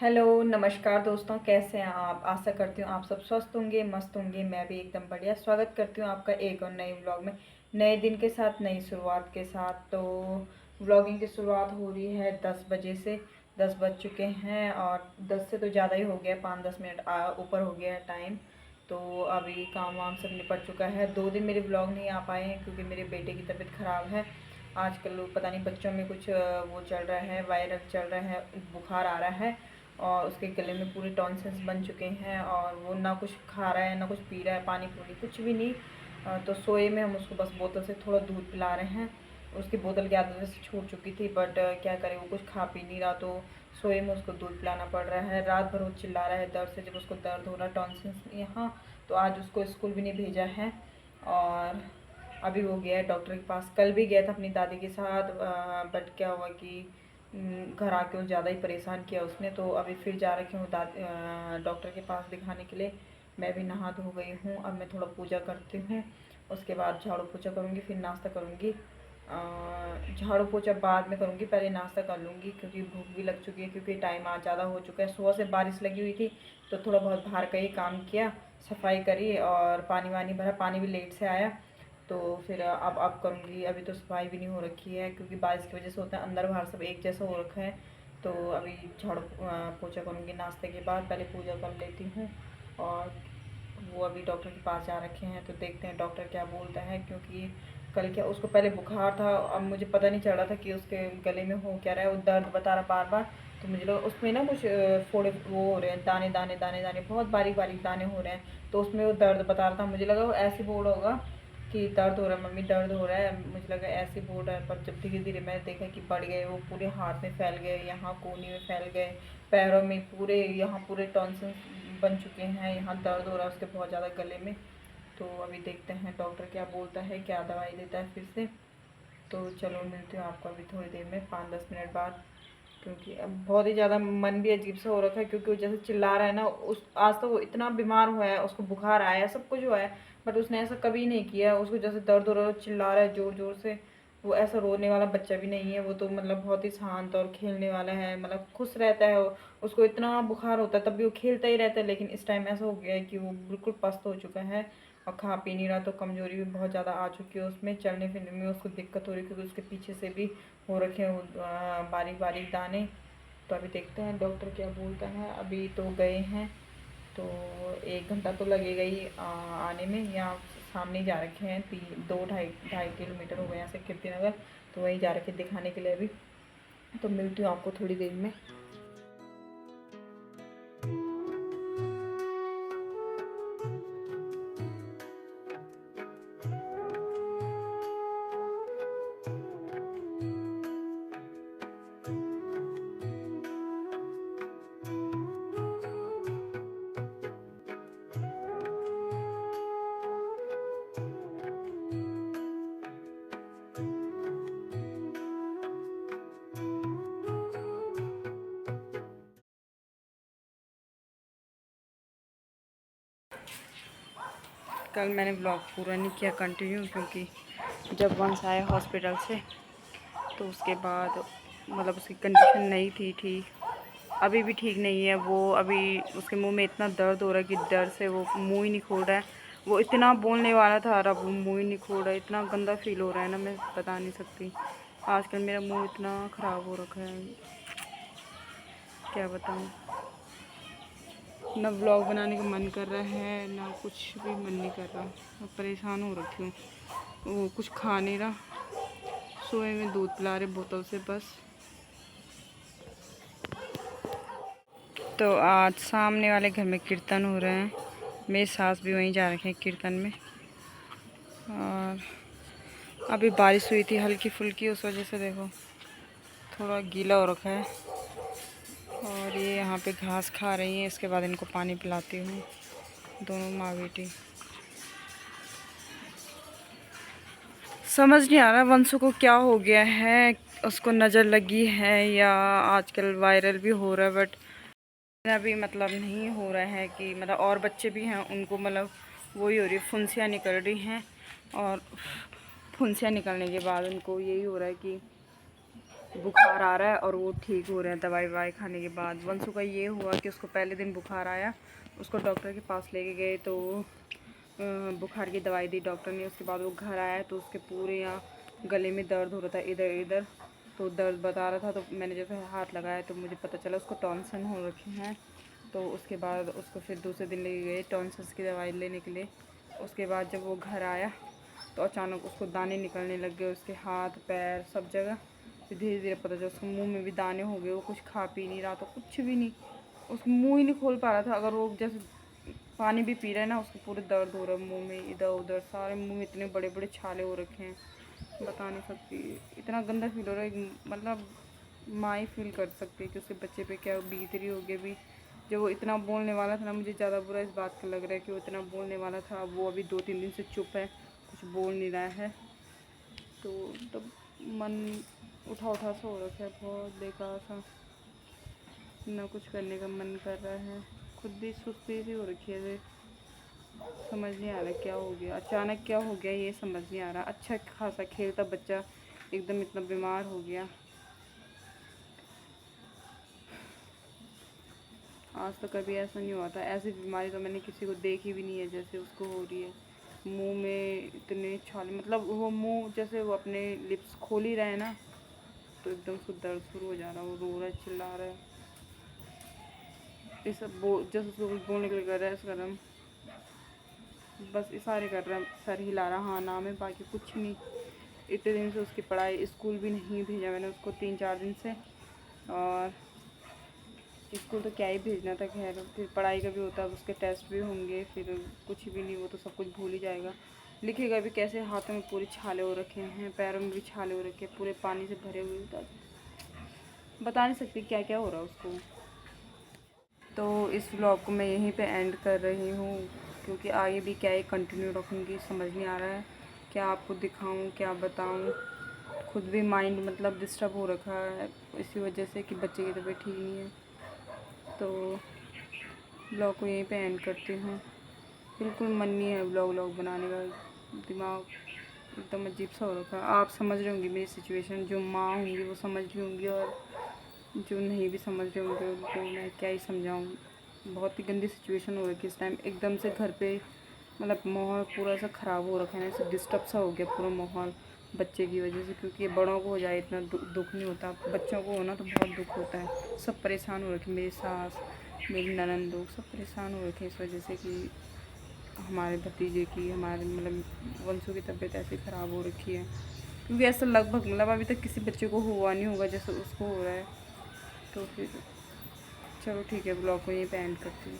Hello नमस्कार दोस्तों, कैसे हैं आप। आशा करती हूँ आप सब स्वस्थ होंगे, मस्त होंगे। मैं भी एकदम बढ़िया। स्वागत करती हूँ आपका एक और नए व्लॉग में, नए दिन के साथ, नई शुरुआत के साथ। तो व्लॉगिंग की शुरुआत हो रही है 10 बजे से। 10 बज चुके हैं और 10 से तो ज़्यादा ही हो गया, 5-10 मिनट ऊपर हो गया है टाइम। तो अभी काम वाम सब निपट चुका है। 2 दिन मेरे व्लॉग नहीं आ पाए हैं क्योंकि मेरे बेटे की तबीयत ख़राब है। आजकल पता नहीं बच्चों में कुछ वो चल रहा है, वायरल चल रहा है, बुखार आ रहा है। और उसके गले में पूरे टॉन्सिल्स बन चुके हैं और वो ना कुछ खा रहा है ना कुछ पी रहा है, पानी पूरी कुछ भी नहीं। तो सोए में हम उसको बस बोतल से थोड़ा दूध पिला रहे हैं। उसकी बोतल की आदत से छूट चुकी थी, बट क्या करें, वो कुछ खा पी नहीं रहा। तो सोए में उसको दूध पिलाना पड़ रहा है। रात भर वो चिल्ला रहा है दर्द से, जब उसको दर्द हो रहा है टॉन्सिल्स यहाँ। तो आज उसको स्कूल भी नहीं भेजा है और अभी वो गया है डॉक्टर के पास। कल भी गया था अपनी दादी के साथ, बट क्या हुआ कि घर आके वो ज़्यादा ही परेशान किया उसने। तो अभी फिर जा रखी हूँ डॉक्टर के पास दिखाने के लिए। मैं भी नहा धो गई हूँ। अब मैं थोड़ा पूजा करती हूँ, उसके बाद झाड़ू पोछा करूँगी, फिर नाश्ता करूँगी। झाड़ू पोछा बाद में करूँगी, पहले नाश्ता कर लूँगी क्योंकि भूख भी लग चुकी है। क्योंकि टाइम आज ज़्यादा हो चुका है, सुबह से बारिश लगी हुई थी तो थोड़ा बहुत बाहर का ही काम किया, सफाई करी और पानी वानी भरा। पानी भी लेट से आया तो फिर अब करूँगी। अभी तो सफाई भी नहीं हो रखी है क्योंकि बारिश की वजह से होता है, अंदर बाहर सब एक जैसा हो रखा है। तो अभी झाड़ू पोछा करूँगी नाश्ते के बाद। पहले पूजा कर लेती हूँ। और वो अभी डॉक्टर के पास जा रखे हैं तो देखते हैं डॉक्टर क्या बोलता है। क्योंकि कल क्या उसको पहले बुखार था, अब मुझे पता नहीं चल रहा था कि उसके गले में हो क्या रहा है। वो दर्द बता रहा बार बार। तो मुझे लगा उसमें ना कुछ फोड़े वो हो रहे हैं, दाने दाने दाने दाने, बहुत बारीक बारीक दाने हो रहे हैं। तो उसमें वो दर्द बता रहा था। मुझे लगा वो ऐसे बोल रहा होगा कि दर्द हो रहा है मम्मी, दर्द हो रहा है। मुझे लगा ऐसे बोल रहा है, पर जब धीरे धीरे मैंने देखा कि बढ़ गए, वो पूरे हाथ में फैल गए, यहाँ कोहनी में फैल गए, पैरों में पूरे, यहाँ पूरे टॉन्सिल्स बन चुके हैं, यहाँ दर्द हो रहा है उसके बहुत ज़्यादा गले में। तो अभी देखते हैं डॉक्टर क्या बोलता है, क्या दवाई देता है फिर से। तो चलो मिलती हूँ आपको अभी थोड़ी देर में, 5-10 मिनट बाद। क्योंकि अब बहुत ही ज़्यादा मन भी अजीब सा हो रखा है क्योंकि वो जैसे चिल्ला रहा है ना। उस आज तो वो इतना बीमार हुआ है, उसको बुखार आया है, सब कुछ हुआ है, बट उसने ऐसा कभी नहीं किया। उसको जैसे दर्द हो रहा है, चिल्ला रहा है ज़ोर ज़ोर से। वो ऐसा रोने वाला बच्चा भी नहीं है। वो तो मतलब बहुत ही शांत और खेलने वाला है, मतलब खुश रहता है वो। उसको इतना बुखार होता है तब भी वो खेलता ही रहता है, लेकिन इस टाइम ऐसा हो गया है कि वो बिल्कुल पस्त हो चुका है और खा पी नहीं रहा। तो कमज़ोरी भी बहुत ज़्यादा आ चुकी है उसमें, चलने फिरने में उसको दिक्कत हो रही है क्योंकि उसके पीछे से भी हो रखे हैं वो बारीक बारीक दाने। तो अभी देखते हैं डॉक्टर क्या बोलता है। अभी तो गए हैं तो 1 घंटा तो लगेगा ही आने में। यहाँ सामने ही जा रखे हैं, 2-2.5 किलोमीटर हो गए यहाँ से कीर्ति नगर। तो वहीं जा रखे दिखाने के लिए अभी। तो मिलती हूँ आपको थोड़ी देर में। कल मैंने ब्लॉग पूरा नहीं किया कंटिन्यू क्योंकि जब वंश आया हॉस्पिटल से तो उसके बाद मतलब उसकी कंडीशन नहीं थी ठीक, अभी भी ठीक नहीं है वो। अभी उसके मुंह में इतना दर्द हो रहा है कि दर्द से वो मुंह ही नहीं खोल रहा है। वो इतना बोलने वाला था और अब वो मुंह ही नहीं खोल रहा है। इतना गंदा फील हो रहा है ना, मैं बता नहीं सकती। आजकल मेरा मुंह इतना ख़राब हो रखा है, क्या बताऊँ। ना व्लॉग बनाने का मन कर रहा है, ना कुछ भी मन नहीं कर रहा। मैं परेशान हो रखी हूँ। वो कुछ खा नहीं रहा, सोए में दूध पिला रहे बोतल से बस। तो आज सामने वाले घर में कीर्तन हो रहे हैं, मेरी सास भी वहीं जा रखे हैं कीर्तन में। और अभी बारिश हुई थी हल्की फुल्की, उस वजह से देखो थोड़ा गीला हो रखा है। और ये यहाँ पे घास खा रही हैं, इसके बाद इनको पानी पिलाती हूँ, दोनों माँ बेटी। समझ नहीं आ रहा वंशु को क्या हो गया है, उसको नज़र लगी है या आजकल वायरल भी हो रहा है। बट अभी मतलब नहीं हो रहा है कि मतलब और बच्चे भी हैं उनको मतलब वही हो रही है, फुंसियाँ निकल रही हैं। और फुंसियाँ निकलने के बाद उनको यही हो रहा है कि बुखार आ रहा है और वो ठीक हो रहे हैं दवाई ववाई खाने के बाद। वंशु का ये हुआ कि उसको पहले दिन बुखार आया, उसको डॉक्टर के पास लेके गए तो बुखार की दवाई दी डॉक्टर ने। उसके बाद वो घर आया तो उसके पूरे यहाँ गले में दर्द हो रहा था, इधर इधर तो दर्द बता रहा था। तो मैंने जैसे हाथ लगाया तो मुझे पता चला उसको टॉन्सिल हो रखे हैं। तो उसके बाद उसको फिर दूसरे दिन ले गए टॉन्सिल्स की दवाई लेने के लिए। उसके बाद जब वो घर आया तो अचानक उसको दाने निकलने लग गए, उसके हाथ पैर सब जगह। फिर धीरे धीरे पता चला उसको मुंह में भी दाने हो गए। वो कुछ खा पी नहीं रहा था, कुछ भी नहीं, उसको मुंह ही नहीं खोल पा रहा था। अगर वो जैसे पानी भी पी रहा है ना, उसको पूरे दर्द हो रहा है मुंह में, इधर उधर सारे मुंह में इतने बड़े बड़े छाले हो रखे हैं, बता नहीं सकती। इतना गंदा फील हो रहा है, मतलब माँ ही फील कर सकती है कि उसके बच्चे पे क्या बीत रही होगी। भी जब वो इतना बोलने वाला था ना, मुझे ज़्यादा बुरा इस बात का लग रहा है कि वो इतना बोलने वाला था, वो अभी 2-3 दिन से चुप है, कुछ बोल नहीं रहा है। तो तब मन उठा उठा सा हो रखा है, बहुत बेकार सा, ना कुछ करने का मन कर रहा है, खुद भी सुस्ती सी हो रखी है। समझ नहीं आ रहा क्या हो गया, अचानक क्या हो गया ये समझ नहीं आ रहा। अच्छा खासा खेलता बच्चा एकदम इतना बीमार हो गया। आज तो कभी ऐसा नहीं हुआ था, ऐसी बीमारी तो मैंने किसी को देखी भी नहीं है जैसे उसको हो रही है। मुंह में इतने छाले, मतलब वो मुंह जैसे वो अपने लिप्स खोल ही रहा है ना, तो एकदम से दर्द शुरू हो जा रहा है। वो रो रहा है, चिल्ला रहा है, ये सब जैसे उसको कुछ बोलने के लिए कर रहा है, कर रहा है, बस इशारे कर रहा है, सर हिला रहा हाँ नाम है, बाकी कुछ नहीं। इतने दिन से उसकी पढ़ाई, स्कूल भी नहीं भेजा मैंने उसको 3-4 दिन से, और स्कूल तो क्या ही भेजना था। खैर फिर पढ़ाई का भी होता है, उसके टेस्ट भी होंगे, फिर कुछ भी नहीं, वो तो सब कुछ भूल ही जाएगा। लिखेगा भी कैसे, हाथों में पूरे छाले हो रखे हैं, पैरों में भी छाले हो रखे हैं, पूरे पानी से भरे हुए, बता नहीं सकती क्या क्या हो रहा है उसको। तो इस व्लॉग को मैं यहीं पे एंड कर रही हूँ, क्योंकि आगे भी क्या ही कंटिन्यू रखूँगी समझ नहीं आ रहा है, क्या आपको दिखाऊँ क्या बताऊँ। खुद भी माइंड मतलब डिस्टर्ब हो रखा है इसी वजह से कि बच्चे की तबीयत ठीक नहीं है। तो ब्लॉग को यहीं पे एंड करती हूँ। बिल्कुल मन नहीं है ब्लॉग बनाने का, दिमाग एकदम अजीब सा हो रखा है। आप समझ रहे होंगे मेरी सिचुएशन, जो माँ होंगी वो समझ रही होंगी, और जो नहीं भी समझ रहे होंगे उनको मैं क्या ही समझाऊँ। बहुत ही गंदी सिचुएशन हो रखी है इस टाइम, एकदम से घर पे मतलब माहौल पूरा सा ख़राब हो रखा है ना, ऐसे डिस्टर्ब सा हो गया पूरा माहौल बच्चे की वजह से। क्योंकि बड़ों को हो जाए इतना दुख नहीं होता, बच्चों को होना तो बहुत दुख होता है। सब परेशान हो रखे, मेरी सास, मेरी ननद, लोग सब परेशान हो रखे इस वजह से कि हमारे भतीजे की, हमारे मतलब वंशों की तबीयत ऐसी ख़राब हो रखी है। क्योंकि ऐसा लगभग मतलब अभी तक किसी बच्चे को हुआ नहीं होगा जैसे उसको हो रहा है। तो फिर चलो ठीक है, ब्लॉग को यहीं पे एंड करती हूँ।